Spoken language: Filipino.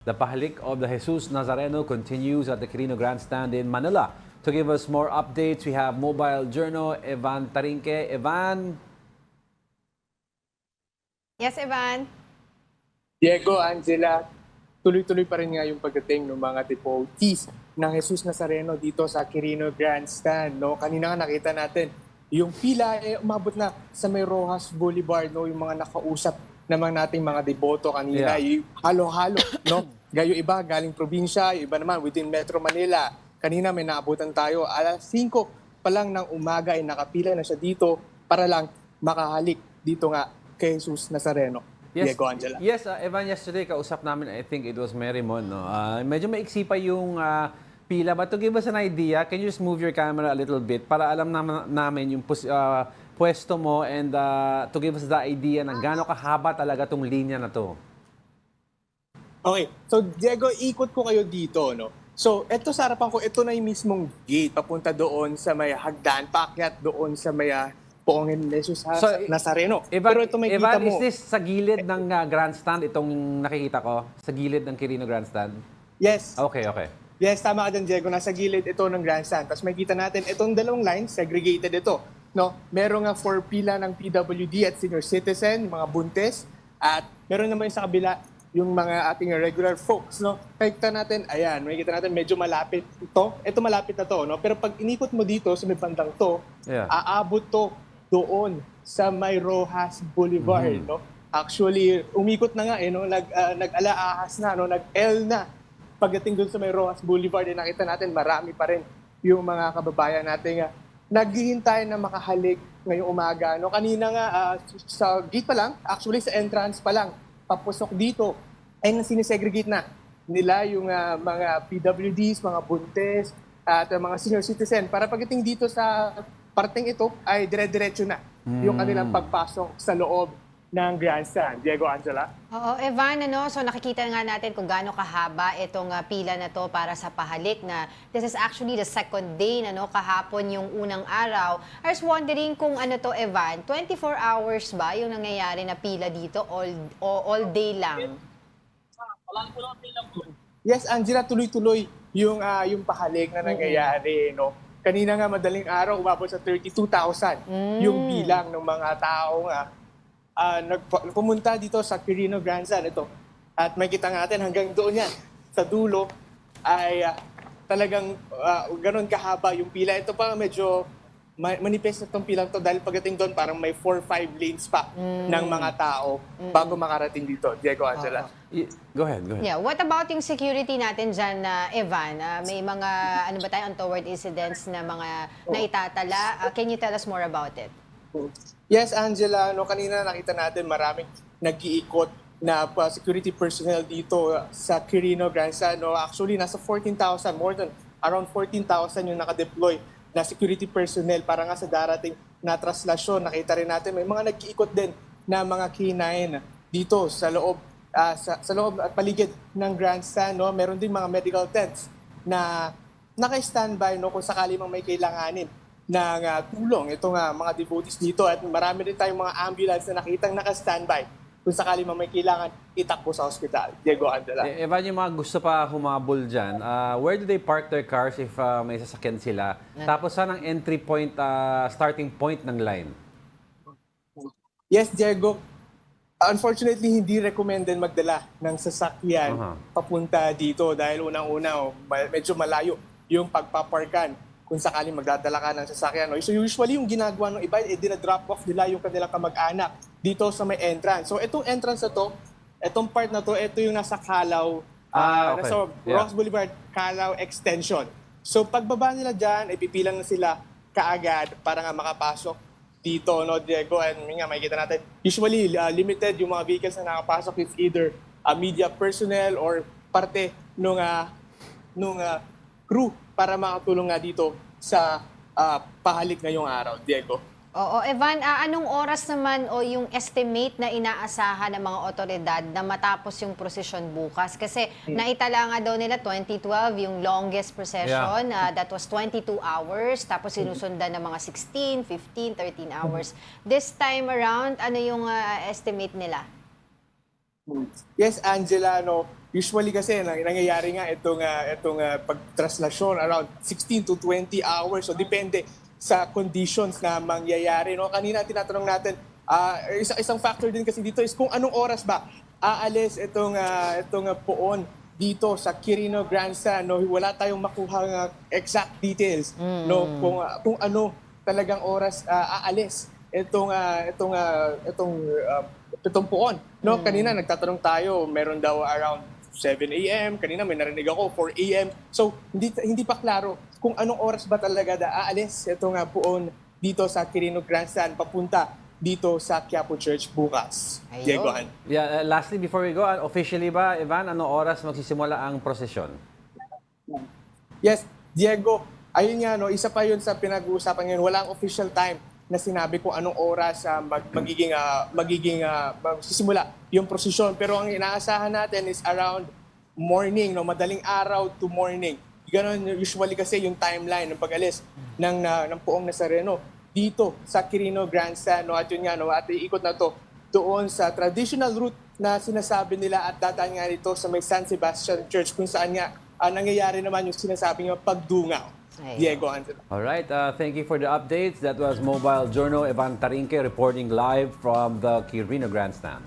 The pahalik of the Jesus Nazareno continues at the Quirino Grandstand in Manila. To give us more updates, we have Mobile Journal Evan Tarinque. Evan? Yes, Evan? Diego, Angela, tuloy-tuloy pa rin nga yung pagdating ng mga devotees ng Jesus Nazareno dito sa Quirino Grandstand. No? Kanina nga nakita natin, yung pila umabot na sa may Rojas Boulevard, no? Yung mga nakausap naman nating mga deboto kanina, yung halo-halo. No? Gayo iba galing probinsya, yung iba naman within Metro Manila. Kanina may naabutan tayo, alas 5 pa lang ng umaga ay nakapila na siya dito para lang makahalik dito nga kay Jesus Nazareno. Diego, Angela. Yes, Evan, yesterday kausap namin, I think it was Mary Mon, no? Medyo maiksi pa yung pila. But to give us an idea, can you just move your camera a little bit para alam namin yung pwesto mo and to give us the idea na gaano kahaba talaga tong linya na to. Okay, so Diego, ikot ko kayo dito, no? So, eto sa harapan ko, ito na yung mismong gate papunta doon sa may hagdan, paakyat doon sa may Poongin Jesus Nazareno. Evan, Pero ito may Evan, kita mo. is this sa gilid ng grandstand, itong nakikita ko? Sa gilid ng Quirino Grandstand? Yes. Okay, okay. Yes, tama ka dyan, Diego. Nasa gilid ito ng grandstand. Tapos makita natin, itong dalawang lines, segregated ito. No? Meron nga 4 pila ng PWD at senior citizen, mga buntes. At meron naman sa kabila, yung mga ating regular folks. No? Makikita natin, ayan, makikita natin medyo malapit ito. Ito malapit na to. No? Pero pag inikot mo dito sa may bandang to, aabot to doon sa may Rojas Boulevard. No? Actually, umikot na nga, no? Nag-alaahas na, no? Nag-L na. Pagdating doon sa may Rojas Boulevard, nakita natin marami pa rin yung mga kababayan natin naghihintay na makahalik ngayong umaga. No? Kanina nga, sa gate pa lang, actually sa entrance pa lang, papusok dito, ay sinisegregate na nila yung mga PWDs, mga buntes, at mga senior citizen. Para pagdating dito sa parteng ito, ay dire-diretso na yung kanilang pagpasok sa loob ng grandstand. Diego, Angela? Oo, Evan, so nakikita nga natin kung gaano kahaba itong pila na to para sa pahalik na this is actually the second day na kahapon yung unang araw. I was wondering kung ano to, Evan, 24 hours ba yung nangyayari na pila dito all day lang? Yes, Angela, tuloy-tuloy yung pahalik na nangyayari, no? Kanina nga madaling araw, umabot sa 32,000 yung bilang ng mga taong pumunta dito sa Quirino Grandstand. Ito. At makikita natin hanggang doon yan. Sa dulo ay talagang ganun kahaba yung pila. Ito pa medyo manifest na itong pilang to dahil pagdating doon parang may 4-5 lanes pa ng mga tao bago makarating dito. Diego, Angela. Go ahead, go ahead. Yeah, what about yung security natin dyan, Evan? May mga, ano ba tayo, untoward incidents na mga naitatala. Can you tell us more about it? Yes, Angela, kanina nakita natin maraming nag-iikot na security personnel dito sa Quirino Grandstand. Actually, nasa 14,000, more than around 14,000 yung nakadeploy na security personnel para nga sa darating na traslasyon. Nakita rin natin may mga nag-iikot din na mga K9 dito sa loob sa loob at paligid ng grandstand. Meron din mga medical tents na naka-standby kung sakali mang may kailanganin ng tulong. Ito nga mga devotees dito at marami rin tayong mga ambulance na nakitang naka-standby kung sakali mang may kailangan itakbo sa hospital. Diego, Angela. Evan, yung mga gusto pa humabol dyan, where do they park their cars if may sasakyan sila? Tapos saan ang entry point, starting point ng line? Yes, Diego. Unfortunately, hindi recommended magdala ng sasakyan papunta dito dahil unang-una medyo malayo yung pagpaparkan kung sakaling magdadala ka ng sasakyan. So usually yung ginagawa ng iba, dinadrop off nila yung kanilang kamag-anak dito sa may entrance. So itong entrance na to, itong part na to, ito yung nasa Calao, nasa Rojas Boulevard, Calao Extension. So pagbaba nila dyan, ipipilang na sila kaagad para nga makapasok dito, Diego, and nga makikita natin, usually limited yung mga vehicles na nakapasok with either media personnel or parte nung crew para makatulong nga dito sa pahalik ngayong araw, Diego. Oo, Evan, anong oras naman o yung estimate na inaasahan ng mga otoridad na matapos yung prosesyon bukas? Kasi naitala nga daw nila 2012 yung longest procession, that was 22 hours, tapos sinusundan ng mga 16, 15, 13 hours. This time around, ano yung estimate nila? Yes, Angela, Usually kasi nangyayari nga itong pagtraslasyon around 16 to 20 hours. So depende sa conditions na mangyayari. No? Kanina tinatanong natin, isang factor din kasi dito is kung anong oras ba aalis itong poon dito sa Quirino Grandstand. No? Wala tayong makuha exact details no? Kung ano talagang oras aalis itong poon. No? Kanina nagtatanong tayo, meron daw around 7 a.m. Kanina may narinig ako, 4 a.m. So, hindi pa klaro kung anong oras ba talaga aalis itong poon dito sa Quirino Grandstand papunta dito sa Quiapo Church bukas. Ayun. Diegohan. Yeah, lastly, before we go, officially ba, Evan, anong oras magsisimula ang prosesyon? Yes, Diego, ayun nga, no, isa pa yun sa pinag-uusapan ngayon. Walang official time na sinabi kung anong oras magsisimula yung prosesyon. Pero ang inaasahan natin is around morning, no, madaling araw to morning. Ganon usually kasi yung timeline ng pag-alis ng Poong Nazareno dito sa Quirino Grandstand. No, at yun nga, no, at iikot na to doon sa traditional route na sinasabi nila at dadaan nga nito sa may San Sebastian Church kung saan nga nangyayari naman yung sinasabi ng pagdungaw. Diego Angelo. All right, thank you for the updates. That was Mobile Journal Evan Tarinque reporting live from the Quirino Grandstand.